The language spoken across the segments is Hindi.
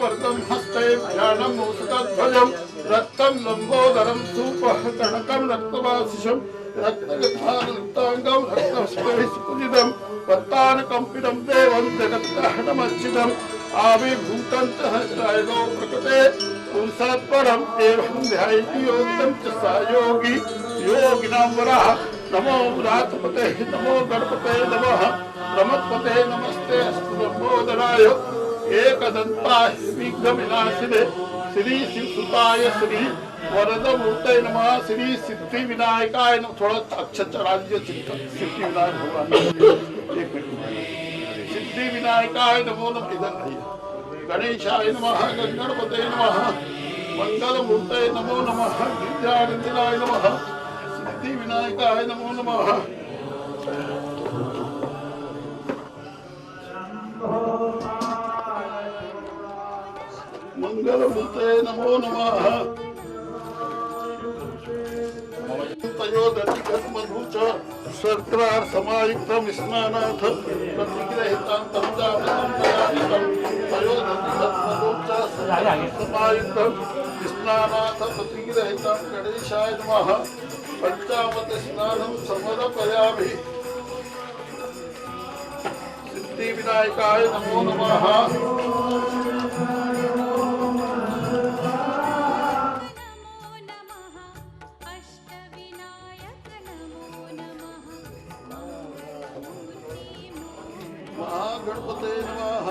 वर्गम हस्ते ज्ञानम औषधध्वजम रक्तम लंबोदरम सूपः कनकम रक्तवासिषम रक्तगतांगम रक्तस्फटिकपूजितम पत्तानकंपितम देवं जगत्कारणमर्चितम आविर्भूतं च सहस्रायो प्रकृते पुरुषात्परम एवं ध्यायति योक्तं च स योगी योगिनां वरः नमो व्रातपते नमो गणपते नमः प्रमथपते नमस्ते अस्तु लंबोदराय एकदंताय विघ्नविनाशिने श्री शिवसुताय श्री वरदमूर्तये नमः श्री सिद्धि विनायकाय नमः। थोड़ा अक्षर चढ़ा दीजिए सिद्धि विनायक भगवान। एक मिनट। सिद्धि विनायकाय नमो नमः। इधर नहीं गणेशाय नमः गणपतये नमः मंगलमूर्तये नमो नमः विद्यानंदनाय नमः सिद्धि विनायकाय नमो नमः। मंगलमूर्तये नमो नमः। तयोदधिगतमधुच शर्करार समायुक्तं स्नानाथ प्रतिग्रहितं तंजामृतं दयायुतं तयोदधिगतमधुच समायुक्तं स्नानाथ प्रतिग्रहितं गणेशाय नमः। पंचामृत स्नानं समर्पयामि। सिद्धि विनायकाय नमो नमः। गणपते नमः।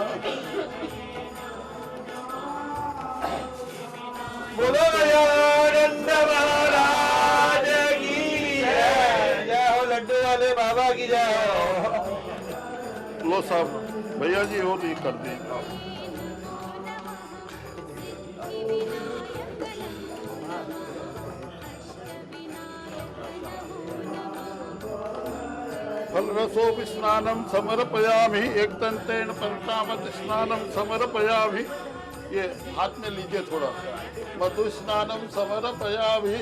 बोलो दयानंद महाराज की जय। जय हो लड्डू वाले बाबा की जय हो। लो साहब भैया जी हो नहीं कर दी। फलरसो स्नानम समर्पयामि। एक तंतेन पंचामृत स्नानम समर्पयामि। ये हाथ में लीजिए थोड़ा। मधु स्नानम समर्पयामि।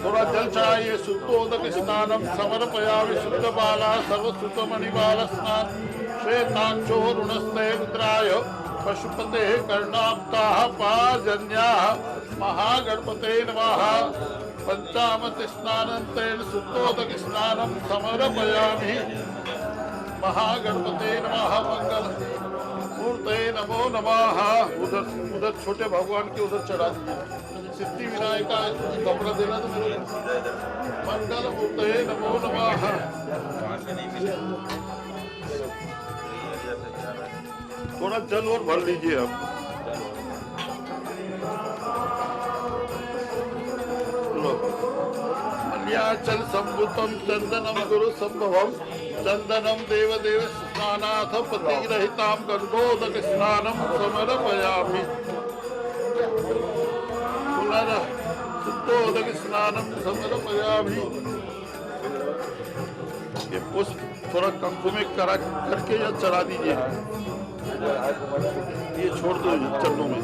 थोड़ा जल चाहिए। शुद्धोदक स्नानम समर्पयामि। शुद्ध बाला सर्वसुत मणिबाल स्नान श्वेताक्षो ऋणस्ते रुद्राय पशुपते कर्णाप्ताः पाजन्याः महागणपते नमः। पंचामृत स्नानंतेन शुद्धोदक स्नानम समर्पयामि। महागणपते नमः। मंगल मूर्ते नमो नमः। उधर छोटे भगवान के उधर चढ़ा दीजिए। सिद्धि विनायका कपड़ा देना तो मेरे। मंगल मूर्ते नमो नमः। थोड़ा जल और भर लीजिए आप। मल्याचल संभुतम चंदनम गुरु संभवम चंदनम देवदेव स्नानाथ प्रतिग्रहितां गंगोदक स्नानम समर्पयामि। पुनः शुद्धोदक स्नानम समर्पयामि। ये पुष्प थोड़ा कंकु में करा करके या चढ़ा दीजिए। ये छोड़ दो चन्नों में।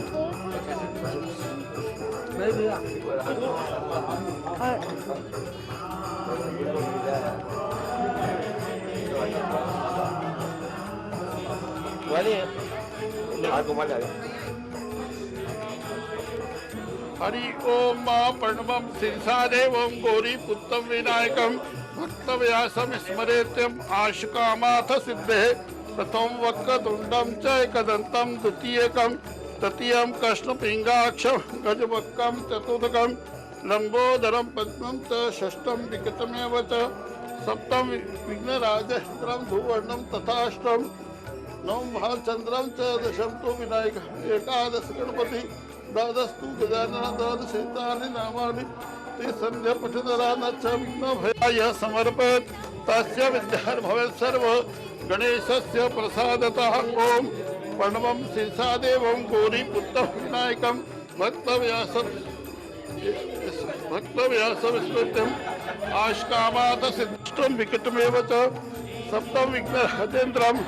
हरि ओम मां प्रणवम शिरसा देवं गौरी पुत्रम विनायकम भक्तव्यासम स्मरेत्यम आशुकामाथ सिद्धे प्रथम वक्रतुंडम च एकदंतम द्वितीयकम तृतीयम कृष्णपिंगाक्षम गजवक्कम चतुर्थकम लंबोदरम पद्मं च षष्ठम विकटमेव च सप्तम विघ्नराजस्त्रम धुवर्णम तथाष्टम नवम भालचंद्रम च दशम तो विनायक एकादश गणपति द्वादश तु गजानन द्वादशेतानि नामानि ते संध्या पठितरा न च विघ्न भयाय समर्पयत् तस्य विद्यार् भवेत् सर्व गणेशस्य प्रसादतः। ओम प्रणवं शीर्षादेवं गौरीपुत्रं विनायकं भक्तव्यासविस्मृत्यम् आश्कामाथ सिद्धिष्टं विकटमेव च सप्तं विघ्नराजेन्द्रं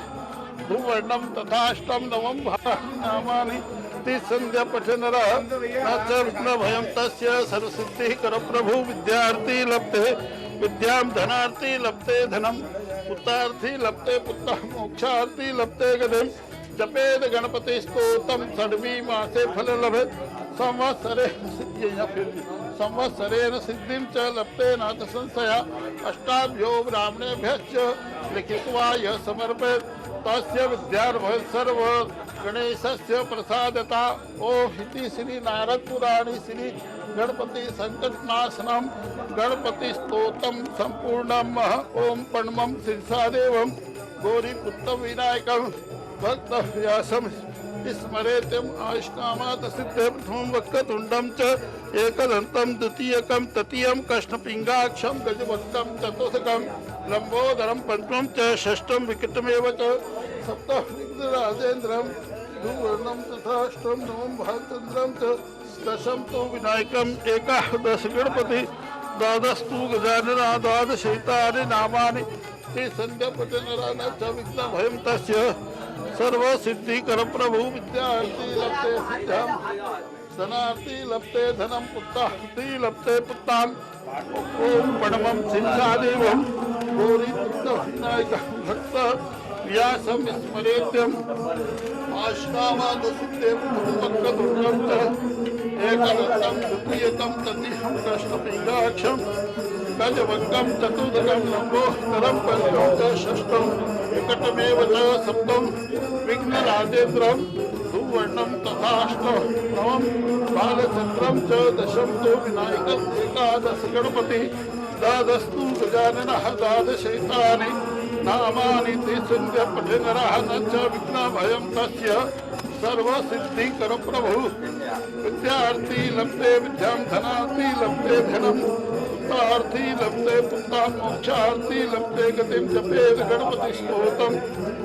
भुवर्णं तथाष्टं नवं नामानि संध्या पठनरः न च विघ्नभयं तस्य सर्वसिद्धिः करप्रभु विद्यार्थी लब्धे विद्यां धनार्थी लब्धे धनं पुत्रार्थी लब्धे पुत्रः मोक्षार्थी लब्धे गतिं जपेद गणपति स्तोत्रं षड्वी मासे फल लभेत संवत्सरे संवत्सरेण सिद्धिं च लब्धे नाथ संशया अष्टाभ्यो ब्राह्मणेभ्यश्च लिखित्वा यः समर्पयेत् तस्य विद्यार्भय सर्व गणेशस्य प्रसादता ओम इति श्री नारद पुराणे श्री गणपति संकटनाशनम गणपति स्तोत्रम संपूर्णम ओम प्रणमं शीर्षादेवं गौरीपुत्र विनायकं भक्तव्यासं स्मरेत्यम् आयुष्कामात् सिद्धे प्रथमं वक्रतुण्डं च एकदन्तं द्वितीयकं तृतीयं कृष्णपिङ्गाक्षं गजवक्त्रं चतुर्थकं लंबोदरं पंचमं च षष्ठं विकटमेव च सप्तम विघ्नराजेन्द्रं दुर्वर्णं तथाष्टं नवं भालचन्द्रं च दशम तो विनायकम् एकादश गणपति द्वादशतु गजानना द्वादशैतानि नामानि ते संध्यापठनराना च विघ्नभयं तस्य सर्वसिद्धिकरप्रभु विद्यार्थी लब्धे सिद्धां धनार्थी लब्धे धनं पुत्रार्थी लब्धे पुत्रान् ओम प्रणमं शीर्षादेवं गौरीपुत्रविनायकं भक्त व्यासं स्मरेत्यम् आश्कामादसिद्धे वक्रतुण्डं च एकदन्तं द्वितीयकं तृतीयं कृष्णपिङ्गाक्षं गजवक्त्रं चतुर्थकं लम्बोदरं पंचमं च षष्ठं विकटमेव च सप्तं विघ्नराजेन्द्रं सुवर्णं तथाष्टं नवं बालचन्द्रं च दशं तु विनायकम् एकादश गणपति द्वादशतु गजाननः द्वादशैतानि नामानि ते संध्यापठनरः न च विघ्नभयं तस्य सर्वसिद्धिकरप्रभु विद्यार्थी लब्धे विद्यां धनार्थी लब्धे धनं पुत्रार्थी लब्धे पुत्रान् मोक्षार्थी लब्धे गतिं जपेद गणपति स्तोत्रं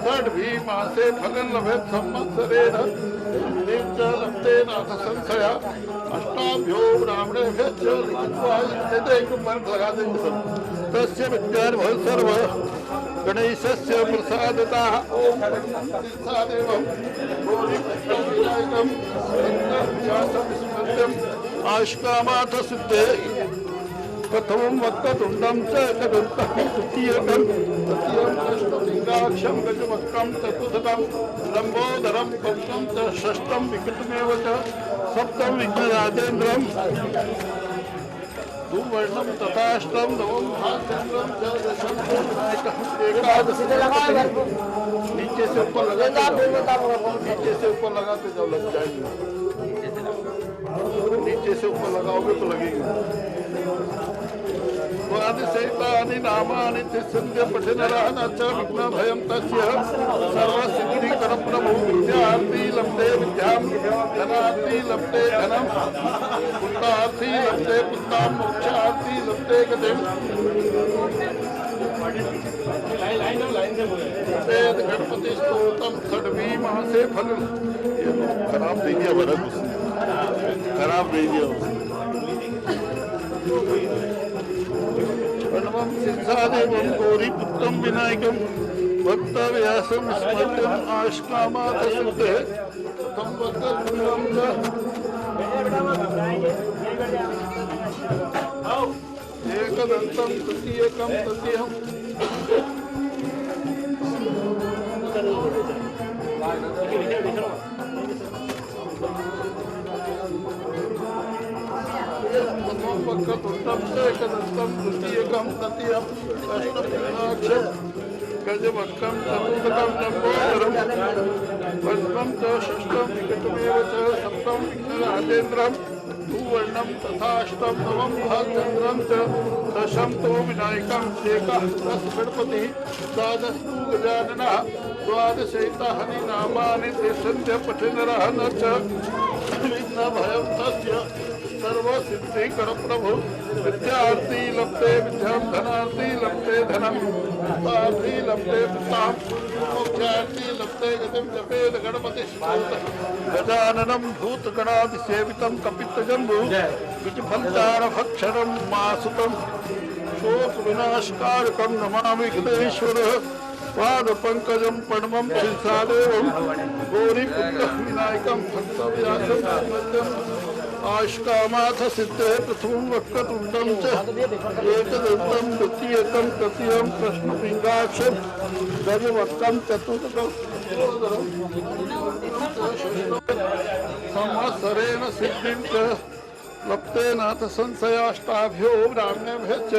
षड्भी मासे फलं लभेत संवत्सरेण सिद्धिं च लब्धे नाथ संशया अष्टाभ्यो ब्राह्मणेभ्यश्च लिखित्वा एक मंत्र लगा देंगे सब तस्य विद्यार्भय सर्व गणेशस्य प्रसादता ओम शीर्षादेवं गौरीपुत्रं विनायकं भक्तव्यासं स्मृत्यम् आयुष्कामाथ सिद्धे प्रथमं वक्रतुण्डं च एकदन्तं तृतीयकं तृतीयं कृष्णपिङ्गाक्षं गजवक्त्रं चतुर्थकं लम्बोदरं पंचमं च षष्ठं विकटमेव च सप्तं विघ्नराजेन्द्रं दुर्वर्णं तथाष्टं नवं भालचन्द्रं च दशं विनायकम् एकादश नीचे से ऊपर लगाते जाओ नीचे से ऊपर लगाते जाओ लग जाएगी नीचे से ऊपर लगाओगे तो लगेगी द्वादशैतानि नामानि ते संध्यापठनरः न च विघ्नभयं तस्य सर्वसिद्धिकरप्रभु विद्यार्थी लब्धे विद्यां धनार्थी लब्धे धनं पुत्रार्थी लब्धे पुत्रान् मोक्षार्थी लब्धे गतिं वेद गणपति स्तोत्रम षड्वी मासे फल ये तो खराब दे दिया बड़ा कुछ खराब दे दिया प्रणवं शीर्षादेवं गौरीपुत्रं विनायकं भक्तव्यासं स्मृत्यम् आश्कामाथ सिद्धे तं वक्रतुण्डं च एकदन्तं तृतीयकं तृतीयं वक्रतुण्डं च एकदन्तं तृतीयकं तृतीयं कृष्णपिङ्गाक्षं गजवक्त्रं चतुर्थकं लम्बोदरं पंचमं च षष्ठं विकटमेव च सप्तं विघ्नराजेन्द्रं सुवर्णं तथाष्टं नवं भालचन्द्रं च दशं तो विनायकम् एकादश गणपतिः द्वादशतु गजाननः द्वादशैतानि नामानि ते संध्यापठनरः न च विघ्नभयं तस्य सर्व सर्व सिद्धि कर प्रभु विद्यार्थी लभते विद्याम धनार्थी लभते धनम पुत्रार्थी लभते पुत्राम मोक्षार्थी लभते गतिम जपेद गणपति गजाननम भूतगणादिसेवितं कपित्तजम्बू विजफलचारभक्षरं मासुतं शोक विनाशकारकं नमामि विघ्नेश्वर पादपङ्कजं पद्मं शिरसादेवं गौरीपुत्रं विनायकं भक्तव्यासं आयुष्कामाथ सिद्धे प्रथमं वक्रतुण्डं च एकदन्तं द्वितीयकं तृतीयं कृष्णपिङ्गाक्षं गजवक्त्रं चतुर्थकं संवत्सरेण सिद्धिं च लप्ते नाथ संशयाष्टाभ्यो ब्राह्मणेभ्यश्च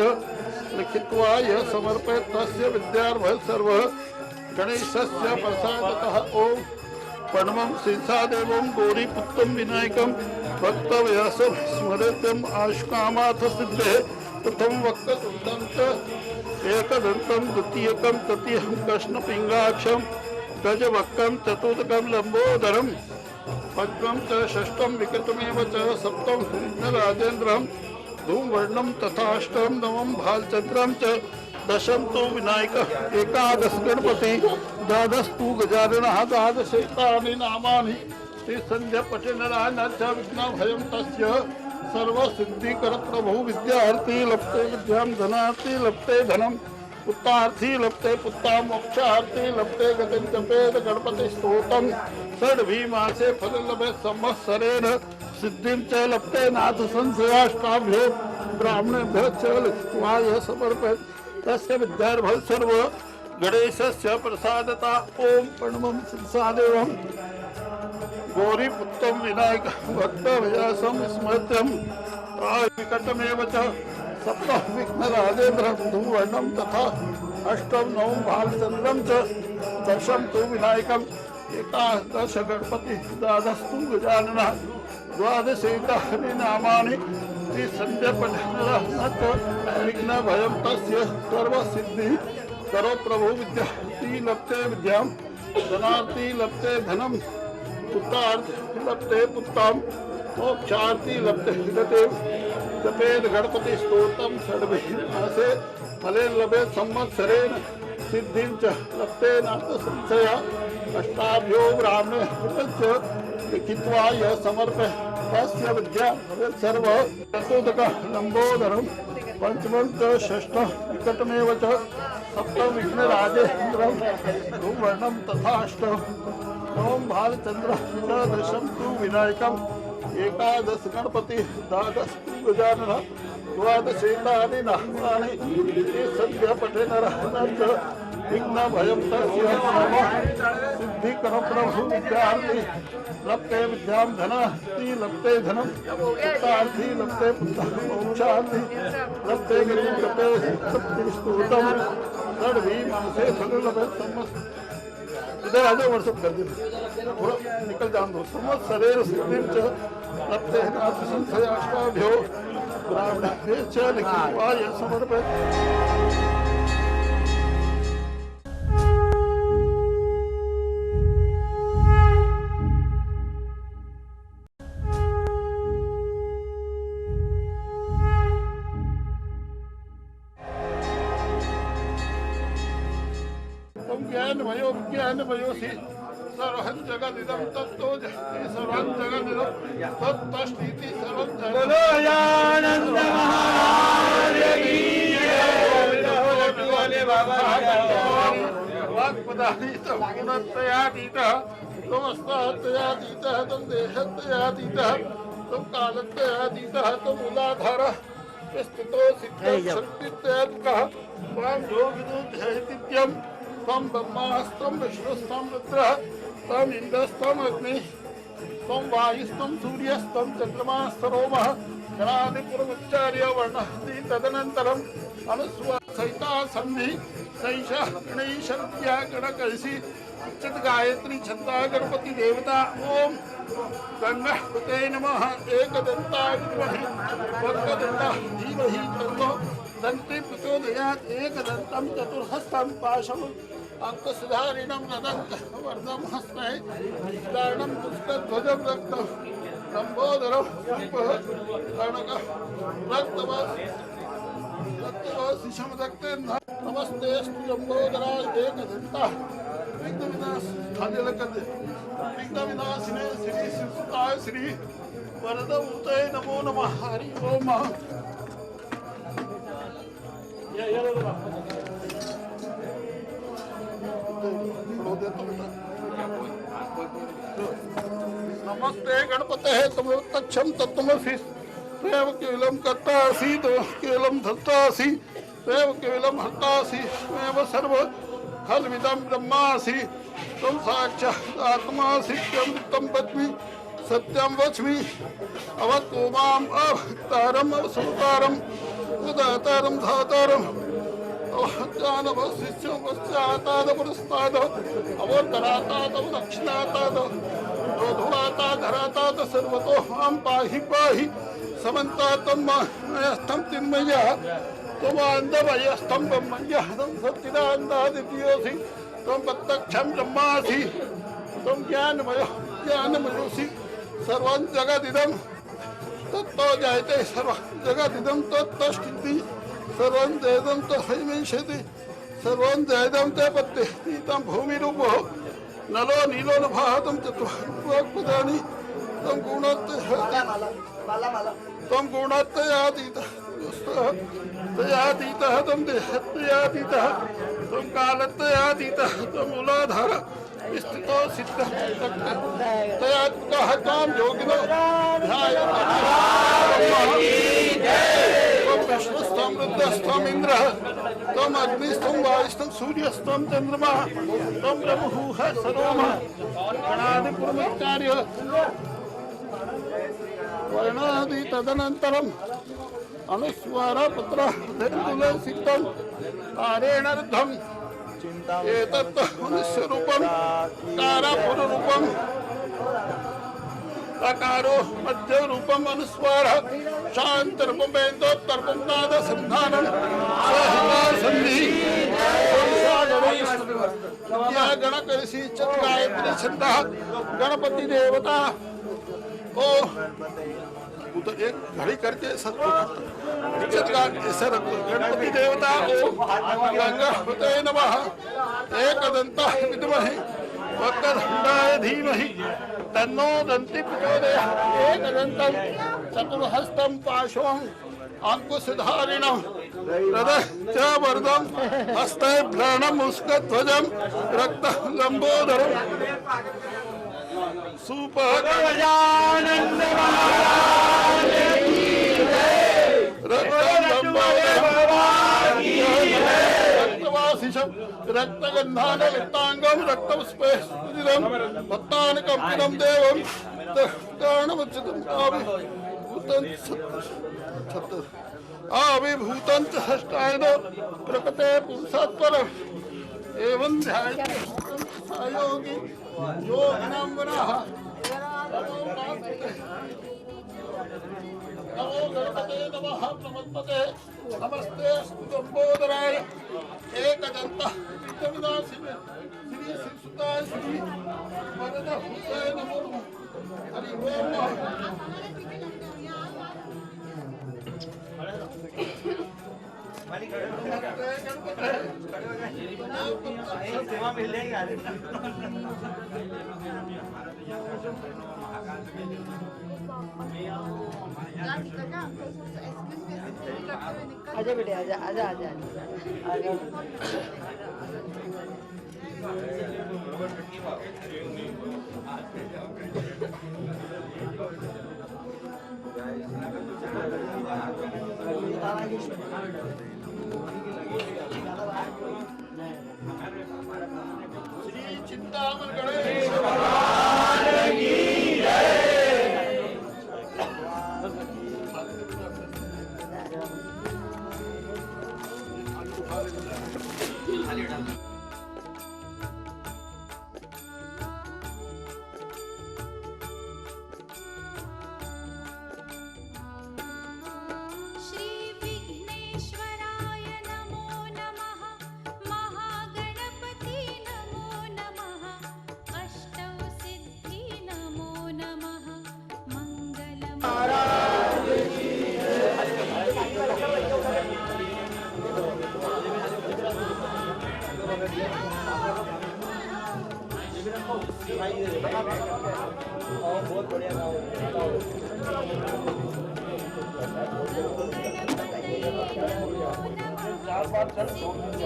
लिखित्वा यः समर्पयेत् तस्य विद्यार्भः सर्वः गणेशस्य प्रसादतः ॐ पद्मं शिरसादेवं गौरीपुत्रं विनायकं भक्तव्यासं स्मरेत्यम् आयुष्कामाथ सिद्धेः प्रथमं वक्रतुण्डं च एकदन्तं द्वितीयकं तृतीयं कृष्णपिङ्गाक्षं गजवक्त्रं चतुर्थकं लम्बोदरम् पंचम च षष्ठम विकटमेव च सप्तम विघ्नराजेन्द्रम धूमवर्णम तथाष्टम नवम भालचंद्रम च दशम तो विनायक एकादश गणपति द्वादश तु गजाननः द्वादशैतानि नामानि संध्या पठनरायण च विघ्नभयं तस्य सर्वसिद्धिकर प्रभु विद्यार्थी लभते विद्यां धनार्थी लभते धनम पुत्रार्थी लभते पुत्रां मोक्षार्थी लभते गतिं जपेद गणपति स्तोत्रम् षड्भी मासे फल लभे संवत्सरेण सिद्धिं च लभते नाथ संशयाष्टाभ्यो ब्राह्मणेभ्यः च लिखित्वा यः समर्पयेत् तस्य विद्यार्भः सर्व गणेशस्य प्रसादता ओम प्रणमं शिरसादेवं गौरीपुत्रं विनायकं भक्तव्यासं स्मृत्यं विकटमेव च सप्तम विघ्नराजेन्द्रं धूमवर्णं तथा अष्टम नवम भालचंद्रं च दशम तु विनायकम् एकादश गणपति द्वादश तु गजाननः द्वादशैतानि नामानि संध्यापठनरायणाच्च विघ्नभयं तस्य सर्वसिद्धिः करो प्रभु विद्यार्थी लभते विद्यां धनार्थी लभते धनं पुत्रार्थी लभते पुत्रां मोक्षार्थी लभते गतिं जपेद गणपति स्तोत्रं षड्भिः मासे फले लभे संवत्सरेण सिद्धिं च लभते नाथ संशया अष्टाभ्यो ब्राह्मणेभ्यश्च लिखित्वा यः समर्पयेत् तस्य विद्या सर्व चतुर्थकं लम्बोदरं पंचमं च षष्ठं विकटमेव च सप्तम विघ्नराजेन्द्रं धूमवर्णं तथाष्टं नवम भालचंद्रं च दशम तु विनायकम् एकादश गणपति द्वादश तु गजाननः द्वादशैतानि नामानि संध्या पठनरायणाच्च विघ्नभयं तस्य सिद्धिकरं प्रभु विद्यार्थी लभते विद्यां धनार्थी लभते धनं पुत्रार्थी लभते पुत्रं मोक्षार्थी लभते गतिं जपेद स्तोत्रं षड्भी मासे फल लभे इधर आ जाओ व्हाट्सअप कर दीजिए थोड़ा निकल जान दो संवत्सरेण सिद्धिं च लभते नाथ संशयाष्टाभ्यो ब्राह्मणेभ्यः च लिखित्वा यः समर्पयेत् ज्ञानमयो विज्ञानमयोऽसि सर्वं जगदिदं तत्तो जगति सर्वं जगदिदं तत्तस्तीति सर्वं जगदानंद महाराज की जय वाले बाबा वाक्पदातीतः गुणत्रयातीतः त्वमस्तात्रयातीतः त्वं देशत्रयातीतः त्वं कालत्रयातीतः त्वं मूलाधारः स्थितो सिद्धः शक्तित्रयात्मकः त्वां योगिदुध्यैतित्यं त्वं ब्रह्मास्तं विष्णुस्तं रुद्रः त्वं इन्द्रस्तं अग्निः त्वं वायुस्तं सूर्यस्तं चन्द्रमास्तरोमः गणादिपुरमुच्चार्य वर्णहति तदनन्तरम् अनुस्वासहिता सन्धि सैषः गणेशविद्या गणकलसी उच्चत गायत्री छन्दा गणपति देवता ओम गंगापते नमः एकदन्ताय विद्महे वक्रतुण्डाय धीमहि तन्नो दन्ती प्रचोदयात् एकदन्तं चतुर्हस्तं पाशम् अंकसुधारिणं नदन्तं वर्धं हस्ते दारणं पुष्कध्वजं रक्तं लंबोदरम कर्णक रक्तवासी शमदक्ते नमस्ते लंबोदराय एकदंता विघ्न विनाश खाली लग विघ्न विनाशिने श्री सुताय श्री वरदूते नमो नमः हरि ओम नमस्ते गणपते तमोत्तक्षम तत्त्वमसि त्वमेव केवलं कर्तासि केवलं धर्तासि त्वमेव केवलं हर्तासि त्वमेव सर्व खल्विदं ब्रह्मासि त्वं साक्षात् आत्मासि त्वमृतं वच्मि सत्यं वच्मि अवतु माम् अवतारम् अवसुतारम् उदातारं धातारम् अवज्ञानवशिष्यं पश्चातादपुरस्ताद अवोत्तरातादवदक्षिणाताद धरातात सर्वतो मां पाहि पाहि समन्तातं मयस्थं तिन्मयः त्वमान्दमयस्थं ब्रह्मण्यः तं सच्चिदानन्दादित्योऽसि त्वं प्रत्यक्षं ब्रह्मासि त्वं ज्ञानमयोऽसि सर्वं जगदिदं तत्तो जायते सर्वं जगदिदं तत्तष्टिति सर्वं जयदं तहैमिषति सर्वं जयदं ते पत्येतं भूमिरूपो नलो नीलो नभातं चतुर्पदानि तं गुणत्वयातीतः तं देहत्वयातीतः तं कालत्वयातीतः तं मूलाधार स्थितो सिद्ध तयात्मकः त्वां योगिनो विष्णुस्त्वं रुद्रस्त्वम् इन्द्रः त्वम् अग्निस्त्वं वायुस्त्वं सूर्यस्त्वं चन्द्रमः त्वं ब्रह्मः सरोमः गणादिपुरमत्कार्य वर्णादि तदनन्तरम् अनुस्वारपत्र तुलसितं तारेण रुद्धम् एतत् मनुष्यरूपं कारापुररूपम् अकारो मध्यरूपम् अनुस्वारः शान्तरूपमेन्दोत्तरपं नादसन्धानं सहिता गणकऋषि गायत्री छन्दः गणपति देवता ओ तो एक घड़ी करके गणपति देवता ओम गंगापते नमः एकदंताय विद्महे वक्रतुंडाय धीमहि तन्नो दन्ति प्रचोदयात् एकदन्तं चतुर्हस्तं पाशवं अंकुशधारिणं हृदय च वरदं हस्ते भ्रणं मुस्कध्वजं रक्तलंबोदरं सुपगजानन्द रक्तवासिषं रक्तगन्धान लिप्तांगं रक्तपुष्पैः भक्तानुकम्पितं देवं कर्णवच्युतं आविर्भूतं च षष्ठायनो प्रकटे पुरुषात्परम् एवं ध्यायते योगी योगिनां वरः नमो गणपते नमः प्रमत्पते नमस्ते लंबोदराय एकदन्तः विघ्नविनाशिने श्री श्रीसुताय श्री वरदहस्ताय नमो नमः हरि ओम सेवा मिल जाएगी आजा बेटे आजा आजा आजा आजा श्री चिंतामण गणेश की श्री विघ्नेश्वराय नमः। बहुत बढ़िया चार बार चल दो दिन से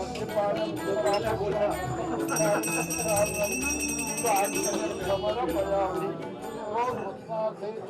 उसके बाद जो बात बोला तो आज हमारा पर्यावरण रोज घुसना थे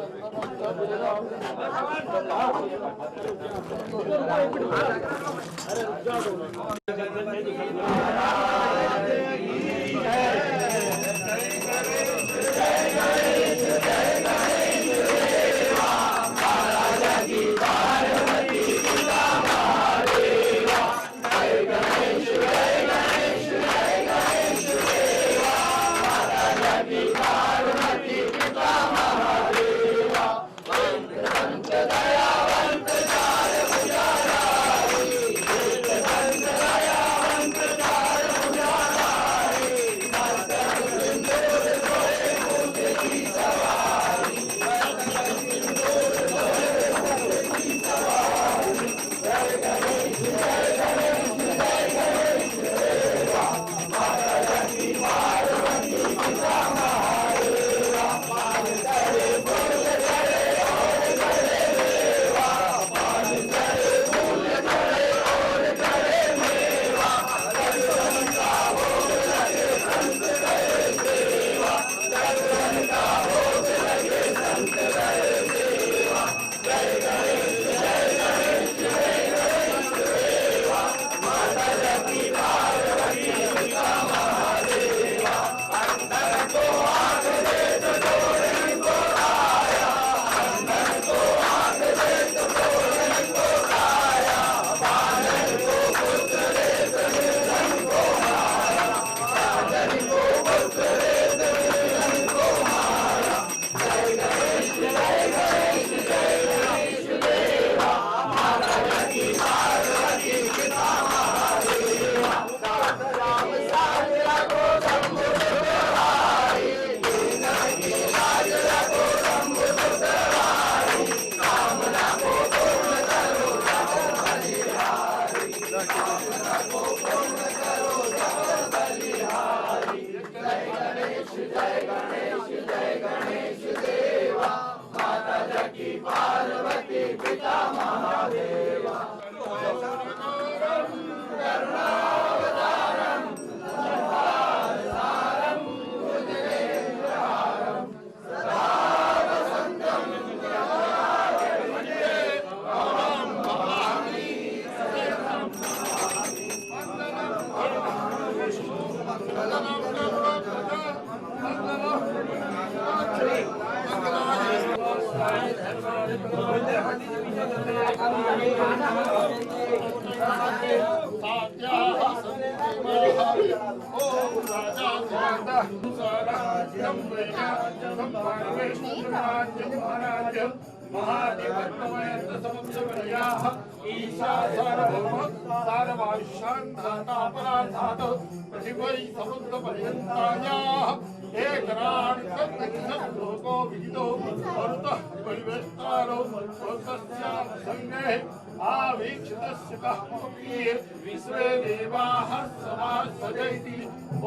विश्वे देवाः समासजयति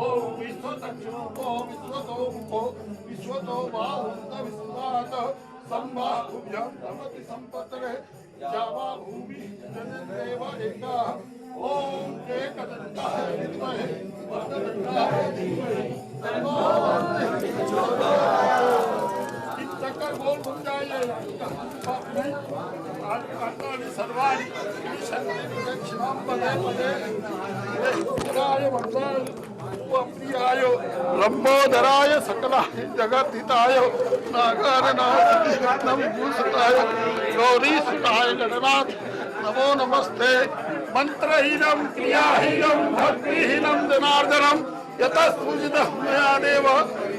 ओम विश्वतक्षो विश्वतो विश्वतो बाहुत विश्वात संबाहुभ्यां भवति संपत्रे जावा भूमि जनदेव एका ओम एकदन्ताय विद्महे वक्रतुण्डाय धीमहि तन्नो चक्कर बोल बन जाइए सर्वाणि दक्षिणाम पदे पदे मंगल प्रियाय लंबोदराय सकलाय जगद्धिताय नागारनाथ भूषिताय गौरीसुताय गणनाथ नमो नमस्ते मंत्रहीनं क्रियाहीनं भक्तिहीनं जनार्दनं यतः पूजितः मया देव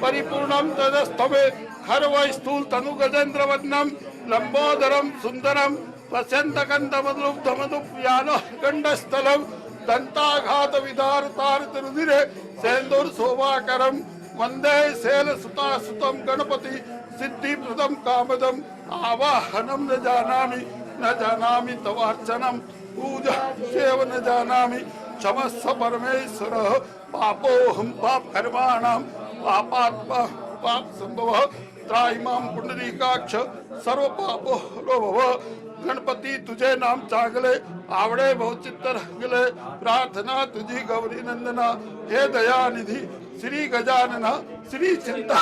परिपूर्णं तदस्तमे हरवै स्थूल तनु गजेंद्र वदनम लंबोदरम सुंदरम पश्यन्तकन्दमदुग्धमदुप्यान गंडस्थलम दंताघात विदारतार रुधिरे सेन्दूर शोभाकरम वंदे शैलसुतासुतं गणपति सिद्धिप्रदं कामदम आवाहनं न जानामि तवार्चनं पूजा सेव न जानामि क्षमस्व परमेश्वर पापोहम पाप कर्माणाम पापात्मा पाप संभव त्राईमाम पुंडरीकाक्ष सर्व पापो भव गणपती तुझे नाम चांगले आवडे बहुचित्त रंगले प्रार्थना तुझी गौरी नंदना हे दयानिधी श्री गजानना श्री चिंता